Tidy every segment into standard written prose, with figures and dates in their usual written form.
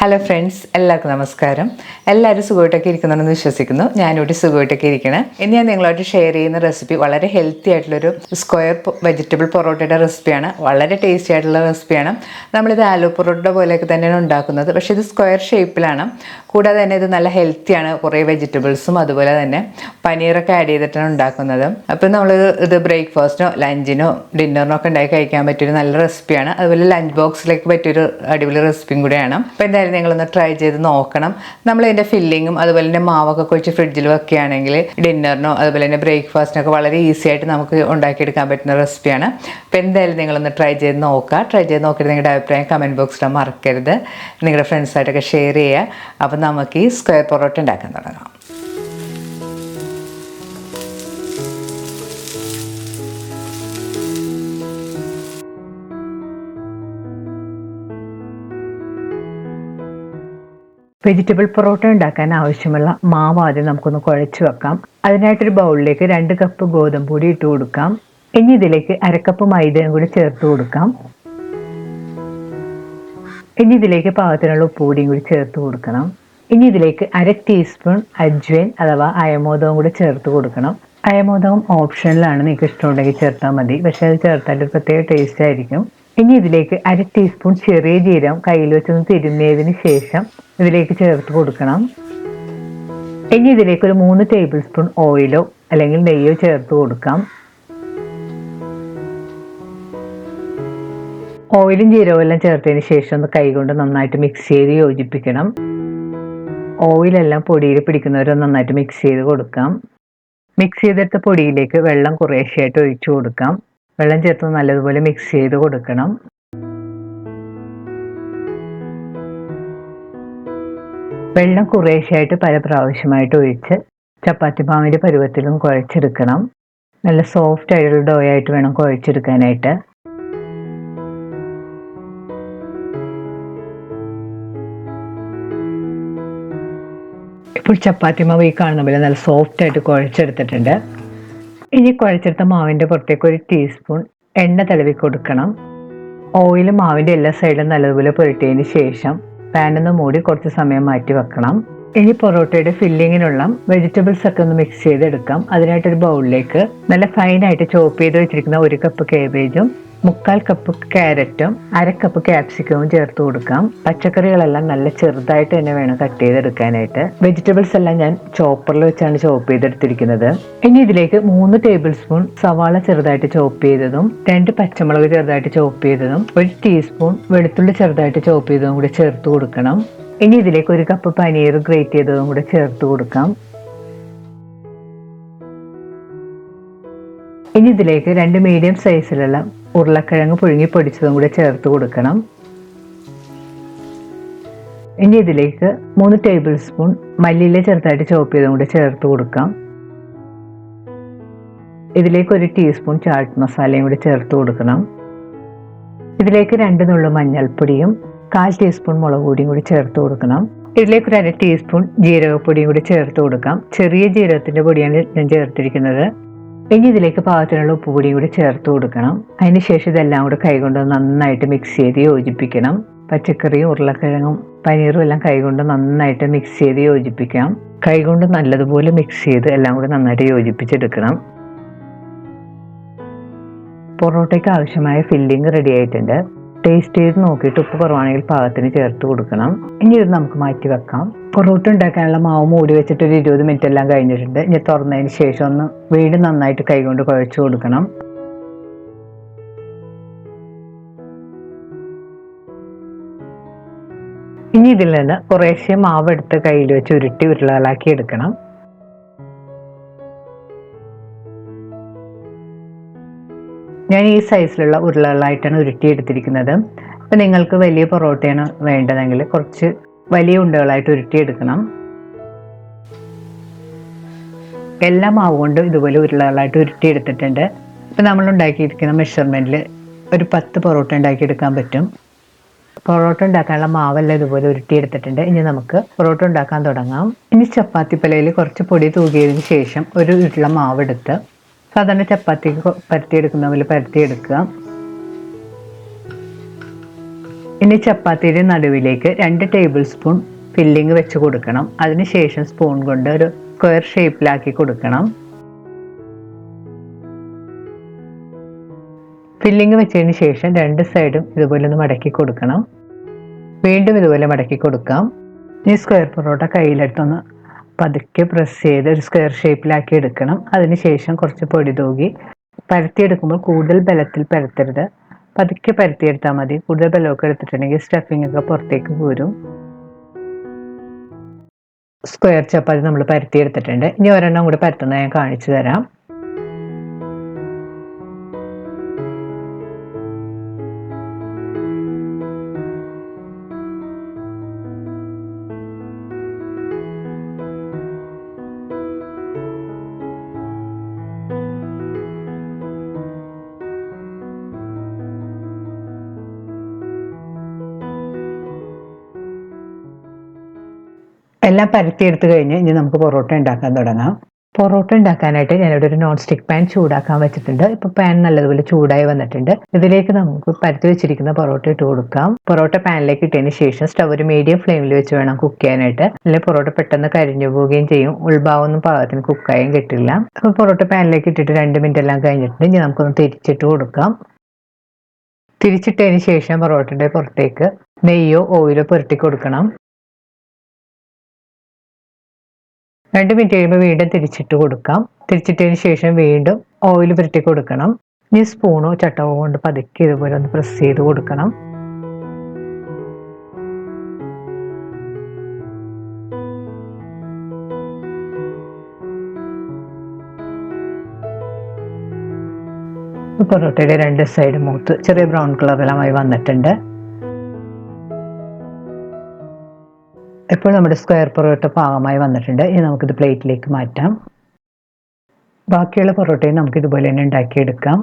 Hello friends, എല്ലാവർക്കും നമസ്കാരം. എല്ലാവരും സുഖമായിട്ടൊക്കെ ഇരിക്കുന്നുണ്ടെന്ന് വിശ്വസിക്കുന്നു. ഞാനിവിടെ സുഖമായിട്ടൊക്കെ ഇരിക്കണം. ഇനി ഞാൻ നിങ്ങളായിട്ട് ഷെയർ ചെയ്യുന്ന റെസിപ്പി വളരെ ഹെൽത്തി ആയിട്ടുള്ളൊരു സ്ക്വയർ വെജിറ്റബിൾ പൊറോട്ടയുടെ റെസിപ്പിയാണ്. വളരെ ടേസ്റ്റി ആയിട്ടുള്ള റെസിപ്പിയാണ്. നമ്മളിത് ആലു പൊറോട്ട പോലെയൊക്കെ തന്നെയാണ് ഉണ്ടാക്കുന്നത്, പക്ഷേ ഇത് സ്ക്വയർ ഷേപ്പിലാണ്. കൂടാതെ തന്നെ ഇത് നല്ല ഹെൽത്തിയാണ്. കുറേ വെജിറ്റബിൾസും അതുപോലെ തന്നെ പനീറൊക്കെ ആഡ് ചെയ്തിട്ടാണ് ഉണ്ടാക്കുന്നത്. അപ്പോൾ നമ്മൾ ഇത് ബ്രേക്ക്ഫാസ്റ്റിനോ ലഞ്ചിനോ ഡിന്നറിനോ ഒക്കെ ഉണ്ടാക്കി കഴിക്കാൻ പറ്റിയൊരു നല്ല റെസിപ്പിയാണ്. അതുപോലെ ലഞ്ച് ബോക്സിലേക്ക് പറ്റിയൊരു അടിപൊളി റെസിപ്പിയും കൂടെയാണ്. അപ്പോൾ എന്തായാലും നിങ്ങളൊന്ന് ട്രൈ ചെയ്ത് നോക്കണം. നമ്മളതിൻ്റെ ഫില്ലിങ്ങും അതുപോലെ തന്നെ മാവൊക്കെ കുഴിച്ച് ഫ്രിഡ്ജിൽ വെക്കുകയാണെങ്കിൽ ഡിന്നറിനോ അതുപോലെ തന്നെ ബ്രേക്ക്ഫാസ്റ്റിനൊക്കെ വളരെ ഈസി ആയിട്ട് നമുക്ക് ഉണ്ടാക്കിയെടുക്കാൻ പറ്റുന്ന റെസിപ്പിയാണ്. അപ്പോൾ എന്തായാലും നിങ്ങളൊന്ന് ട്രൈ ചെയ്ത് നോക്കുക. ട്രൈ ചെയ്ത് നോക്കിയിട്ട് നിങ്ങളുടെ അഭിപ്രായം കമൻറ്റ് ബോക്സിൽ മറക്കരുത്. നിങ്ങളുടെ ഫ്രണ്ട്സായിട്ടൊക്കെ ഷെയർ ചെയ്യുക. അപ്പോൾ നമുക്ക് ഈ സ്ക്വയർ പൊറോട്ട ഉണ്ടാക്കാൻ തുടങ്ങാം. വെജിറ്റബിൾ പൊറോട്ട ഉണ്ടാക്കാൻ ആവശ്യമുള്ള മാവ് ആദ്യം നമുക്കൊന്ന് കുഴച്ച് വെക്കാം. അതിനായിട്ടൊരു ബൗളിലേക്ക് 2 കപ്പ് ഗോതമ്പ് പൊടി ഇട്ട് കൊടുക്കാം. ഇനി ഇതിലേക്ക് 1/2 കപ്പ് മൈദയും കൂടി ചേർത്ത് കൊടുക്കാം. ഇനി ഇതിലേക്ക് പാകത്തിനുള്ള ഉപ്പുപൊടിയും കൂടി ചേർത്ത് കൊടുക്കണം. ഇനി ഇതിലേക്ക് 1/2 ടീസ്പൂൺ അജ്വൈൻ അഥവാ അയമോദകം കൂടി ചേർത്ത് കൊടുക്കണം. അയമോദകം ഓപ്ഷനിലാണ്, നിങ്ങൾക്ക് ഇഷ്ടമുണ്ടെങ്കിൽ ചേർത്താൽ മതി, പക്ഷെ അത് ചേർത്താൽ ഒരു പ്രത്യേക ടേസ്റ്റ് ആയിരിക്കും. ഇനി ഇതിലേക്ക് 1/2 ടീസ്പൂൺ ചെറിയ ജീരകം കയ്യിൽ വെച്ചൊന്ന് തിരുമ്മിയതിന് ശേഷം ഇതിലേക്ക് ചേർത്ത് കൊടുക്കണം. ഇനി ഇതിലേക്ക് ഒരു 3 ടേബിൾ സ്പൂൺ ഓയിലോ അല്ലെങ്കിൽ നെയ്യോ ചേർത്ത് കൊടുക്കാം. ഓയിലും ജീരകവും എല്ലാം ചേർത്തതിന് ശേഷം ഒന്ന് കൈകൊണ്ട് നന്നായിട്ട് മിക്സ് ചെയ്ത് യോജിപ്പിക്കണം. ഓയിലെല്ലാം പൊടിയിൽ പിടിക്കുന്നവരെ നന്നായിട്ട് മിക്സ് ചെയ്ത് കൊടുക്കാം. മിക്സ് ചെയ്തെടുത്ത പൊടിയിലേക്ക് വെള്ളം കുറേശ്ശെയായിട്ട് ഒഴിച്ചു കൊടുക്കാം. വെള്ളം ചേർത്ത് നല്ലതുപോലെ മിക്സ് ചെയ്ത് കൊടുക്കണം. വെള്ളം കുറേശ്ശെയായിട്ട് പല പ്രാവശ്യമായിട്ട് ഒഴിച്ച് ചപ്പാത്തി മാവിൻ്റെ പരുവത്തിലും കുഴച്ചെടുക്കണം. നല്ല സോഫ്റ്റ് ആയിട്ടുള്ള ഡോ ആയിട്ട് വേണം കുഴച്ചെടുക്കാനായിട്ട്. ഇപ്പോൾ ചപ്പാത്തി മാവ് ഈ കാണുന്ന പോലെ നല്ല സോഫ്റ്റ് ആയിട്ട് കുഴച്ചെടുത്തിട്ടുണ്ട്. ഇനി കുഴച്ചെടുത്ത മാവിൻ്റെ പുറത്തേക്ക് 1 ടീസ്പൂൺ എണ്ണ തടവി കൊടുക്കണം. ഓയിൽ മാവിൻ്റെ എല്ലാ സൈഡിലും നല്ലതുപോലെ പുരട്ടിയതിന് ശേഷം പാനൊന്ന് മൂടി കുറച്ച് സമയം മാറ്റി വെക്കണം. ഇനി പൊറോട്ടയുടെ ഫില്ലിങ്ങിനുള്ള വെജിറ്റബിൾസ് ഒക്കെ ഒന്ന് മിക്സ് ചെയ്തെടുക്കാം. അതിനായിട്ടൊരു ബൗളിലേക്ക് നല്ല ഫൈനായിട്ട് ചോപ്പ് ചെയ്ത് വെച്ചിരിക്കുന്ന 1 കപ്പ് കേബേജും 1/4 കപ്പ് ക്യാരറ്റും 1/2 കപ്പ് ക്യാപ്സിക്കവും ചേർത്ത് കൊടുക്കാം. പച്ചക്കറികളെല്ലാം നല്ല ചെറുതായിട്ട് തന്നെ വേണം കട്ട് ചെയ്തെടുക്കാനായിട്ട്. വെജിറ്റബിൾസ് എല്ലാം ഞാൻ ചോപ്പറിൽ വെച്ചാണ് ചോപ്പ് ചെയ്തെടുത്തിരിക്കുന്നത്. ഇനി ഇതിലേക്ക് 3 ടേബിൾ സ്പൂൺ സവാള ചെറുതായിട്ട് ചോപ്പ് ചെയ്തതും 2 പച്ചമുളക് ചെറുതായിട്ട് ചോപ്പ് ചെയ്തതും 1 ടീസ്പൂൺ വെളുത്തുള്ളി ചെറുതായിട്ട് ചോപ്പ് ചെയ്തതും കൂടി ചേർത്ത് കൊടുക്കണം. ഇനി ഇതിലേക്ക് 1 കപ്പ് പനീർ ഗ്രേറ്റ് ചെയ്തതും കൂടി ചേർത്ത് കൊടുക്കാം. ഇനി ഇതിലേക്ക് 2 മീഡിയം സൈസിലുള്ള ഉരുളക്കിഴങ്ങ് പുഴുങ്ങി പൊടിച്ചതും കൂടി ചേർത്ത് കൊടുക്കണം. ഇനി ഇതിലേക്ക് 3 ടേബിൾ സ്പൂൺ മല്ലിയില ചെറുതായിട്ട് ചോപ്പ് ചെയ്തും കൂടി ചേർത്ത് കൊടുക്കാം. ഇതിലേക്ക് 1 ടീസ്പൂൺ ചാട്ട് മസാലയും കൂടി ചേർത്ത് കൊടുക്കണം. ഇതിലേക്ക് 2 നുള്ളു മഞ്ഞൾപ്പൊടിയും 1/4 ടീസ്പൂൺ മുളക് പൊടിയും കൂടി ചേർത്ത് കൊടുക്കണം. ഇതിലേക്ക് 1/2 ടീസ്പൂൺ ജീരകപ്പൊടിയും കൂടി ചേർത്ത് കൊടുക്കാം. ചെറിയ ജീരകത്തിൻ്റെ പൊടിയാണ് ഞാൻ ചേർത്തിരിക്കുന്നത്. ഇനി ഇതിലേക്ക് പാകത്തിനുള്ള ഉപ്പുപൊടിയും കൂടി ചേർത്ത് കൊടുക്കണം. അതിനുശേഷം ഇതെല്ലാം കൂടെ കൈകൊണ്ട് നന്നായിട്ട് മിക്സ് ചെയ്ത് യോജിപ്പിക്കണം. പച്ചക്കറിയും ഉരുളക്കിഴങ്ങും പനീറും എല്ലാം കൈകൊണ്ട് നന്നായിട്ട് മിക്സ് ചെയ്ത് യോജിപ്പിക്കാം. കൈകൊണ്ട് നല്ലതുപോലെ മിക്സ് ചെയ്ത് എല്ലാം കൂടെ നന്നായിട്ട് യോജിപ്പിച്ചെടുക്കണം. പൊറോട്ടയ്ക്ക് ആവശ്യമായ ഫില്ലിങ് റെഡി ആയിട്ടുണ്ട്. ടേസ്റ്റ് ചെയ്ത് നോക്കിയിട്ട് ഉപ്പ് കുറവാണെങ്കിൽ പാകത്തിന് ചേർത്ത് കൊടുക്കണം. ഇനി ഇത് നമുക്ക് മാറ്റി വെക്കാം. പൊറോട്ട ഉണ്ടാക്കാനുള്ള മാവ് മൂടി വെച്ചിട്ട് ഒരു 20 മിനിറ്റ് എല്ലാം കഴിഞ്ഞിട്ടുണ്ട്. ഇനി തുറന്നതിന് ശേഷം ഒന്ന് വീണ്ടും നന്നായിട്ട് കൈകൊണ്ട് കുഴച്ച് കൊടുക്കണം. ഇനി ഇതിൽ നിന്ന് കുറേശ്ശെ മാവ് എടുത്ത് കയ്യിൽ വെച്ച് ഉരുട്ടി ഉരുളകളാക്കി എടുക്കണം. ഞാൻ ഈ സൈസിലുള്ള ഉരുളകളായിട്ടാണ് ഉരുട്ടിയെടുത്തിരിക്കുന്നത്. അപ്പം നിങ്ങൾക്ക് വലിയ പൊറോട്ടയാണ് വേണ്ടതെങ്കിൽ കുറച്ച് വലിയ ഉണ്ടകളായിട്ട് ഉരുട്ടിയെടുക്കണം. എല്ലാ മാവ് കൊണ്ടും ഇതുപോലെ ഉരുളകളായിട്ട് ഉരുട്ടിയെടുത്തിട്ടുണ്ട്. ഇപ്പം നമ്മൾ ഉണ്ടാക്കിയിരിക്കുന്ന മെഷർമെൻറ്റിൽ ഒരു 10 പൊറോട്ട ഉണ്ടാക്കിയെടുക്കാൻ പറ്റും. പൊറോട്ട ഉണ്ടാക്കാനുള്ള മാവെല്ലാം ഇതുപോലെ ഉരുട്ടിയെടുത്തിട്ടുണ്ട്. ഇനി നമുക്ക് പൊറോട്ട ഉണ്ടാക്കാൻ തുടങ്ങാം. ഇനി ചപ്പാത്തിപ്പലയിൽ കുറച്ച് പൊടി തൂകിയതിന് ശേഷം ഒരു ഉരുള മാവെടുത്ത് സാധാരണ ചപ്പാത്തിക്ക് പരത്തിയെടുക്കുന്ന പോലെ പരത്തിയെടുക്കുക. ഇനി ചപ്പാത്തിയുടെ നടുവിലേക്ക് 2 ടേബിൾ സ്പൂൺ ഫില്ലിങ് വെച്ച് കൊടുക്കണം. അതിനുശേഷം സ്പൂൺ കൊണ്ട് ഒരു സ്ക്വയർ ഷേപ്പിലാക്കി കൊടുക്കണം. ഫില്ലിങ് വെച്ചതിന് ശേഷം 2 സൈഡും ഇതുപോലെ ഒന്ന് മടക്കി കൊടുക്കണം. വീണ്ടും ഇതുപോലെ മടക്കി കൊടുക്കാം. ഈ സ്ക്വയർ പൊറോട്ട കയ്യിലെടുത്തൊന്ന് പതുക്കെ പ്രസ് ചെയ്ത് ഒരു സ്ക്വയർ ഷേപ്പിലാക്കി എടുക്കണം. അതിനുശേഷം കുറച്ച് പൊടി തൂകി പരത്തിയെടുക്കുമ്പോൾ കൂടുതൽ ബലത്തിൽ പരത്തരുത്, പതുക്കെ പരത്തിയെടുത്താൽ മതി. കൂടുതൽ ബലമൊക്കെ എടുത്തിട്ടുണ്ടെങ്കിൽ സ്റ്റഫിംഗ് ഒക്കെ പുറത്തേക്ക് പോരും. സ്ക്വയർ ചപ്പാത്തി നമ്മൾ പരത്തിയെടുത്തിട്ടുണ്ട്. ഇനി ഒരെണ്ണം കൂടി പരത്തുന്നത് ഞാൻ കാണിച്ചു തരാം. എല്ലാം പരത്തിയെടുത്ത് കഴിഞ്ഞ് ഇനി നമുക്ക് പൊറോട്ട ഉണ്ടാക്കാൻ തുടങ്ങാം. പൊറോട്ട ഉണ്ടാക്കാനായിട്ട് ഞാനിവിടെ ഒരു നോൺ സ്റ്റിക്ക് പാൻ ചൂടാക്കാൻ വെച്ചിട്ടുണ്ട്. ഇപ്പോൾ പാൻ നല്ലതുപോലെ ചൂടായി വന്നിട്ടുണ്ട്. ഇതിലേക്ക് നമുക്ക് പരത്തി വെച്ചിരിക്കുന്ന പൊറോട്ട ഇട്ട് കൊടുക്കാം. പൊറോട്ട പാനിലേക്ക് ഇട്ടതിന് ശേഷം സ്റ്റവ് ഒരു മീഡിയം ഫ്ലെയിമിൽ വെച്ച് വേണം കുക്ക് ചെയ്യാനായിട്ട്. അല്ലെങ്കിൽ പൊറോട്ട പെട്ടെന്ന് കരിഞ്ഞു പോവുകയും ചെയ്യും, ഉൾഭാഗമൊന്നും പാകത്തിന് കുക്കായും കിട്ടില്ല. അപ്പോൾ പൊറോട്ട പാനിലേക്ക് ഇട്ടിട്ട് 2 മിനിറ്റ് എല്ലാം കഴിഞ്ഞിട്ടുണ്ട്. ഇനി നമുക്കൊന്ന് തിരിച്ചിട്ട് കൊടുക്കാം. തിരിച്ചിട്ടതിന് ശേഷം പൊറോട്ടയുടെ പുറത്തേക്ക് നെയ്യോ ഓയിലോ പുരട്ടി കൊടുക്കണം. 2 മിനിറ്റ് കഴിയുമ്പോൾ വീണ്ടും തിരിച്ചിട്ട് കൊടുക്കാം. തിരിച്ചിട്ടതിന് ശേഷം വീണ്ടും ഓയിൽ പുരട്ടി കൊടുക്കണം. ഇനി സ്പൂണോ ചട്ടവോ കൊണ്ട് പതുക്കെ ഇതുപോലെ ഒന്ന് പ്രസ് ചെയ്ത് കൊടുക്കണം. പൊറോട്ടയുടെ 2 സൈഡ് മൂത്ത് ചെറിയ ബ്രൗൺ കളറെല്ലാമായി വന്നിട്ടുണ്ട്. ഇപ്പോൾ നമ്മുടെ സ്ക്വയർ പൊറോട്ട പാകമായി വന്നിട്ടുണ്ട്. ഇനി നമുക്കിത് പ്ലേറ്റിലേക്ക് മാറ്റാം. ബാക്കിയുള്ള പൊറോട്ടയും നമുക്ക് ഇതുപോലെ തന്നെ ഉണ്ടാക്കിയെടുക്കാം.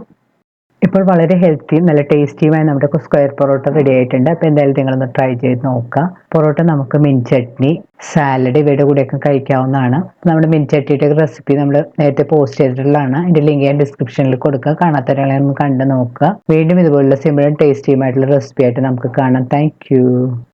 ഇപ്പോൾ വളരെ ഹെൽത്തിയും നല്ല ടേസ്റ്റിയുമായ നമ്മുടെ സ്ക്വയർ പൊറോട്ട റെഡി ആയിട്ടുണ്ട്. അപ്പോൾ എന്തായാലും നിങ്ങളൊന്ന് ട്രൈ ചെയ്ത് നോക്കുക. പൊറോട്ട നമുക്ക് മിൻ ചട്നി, സാലഡ് ഇവയുടെ കൂടെയൊക്കെ കഴിക്കാവുന്നതാണ്. നമ്മുടെ മിൻ ചട്നിയുടെ റെസിപ്പി നമ്മൾ നേരത്തെ പോസ്റ്റ് ചെയ്തിട്ടുള്ളതാണ്. അതിൻ്റെ ലിങ്ക് ഞാൻ ഡിസ്ക്രിപ്ഷനിൽ കൊടുക്കുക. കാണാത്തവരെ ഒന്ന് കണ്ടു നോക്കുക. വീണ്ടും ഇതുപോലുള്ള സിമ്പിളും ടേസ്റ്റിയുമായിട്ടുള്ള റെസിപ്പി ആയിട്ട് നമുക്ക് കാണാം. താങ്ക്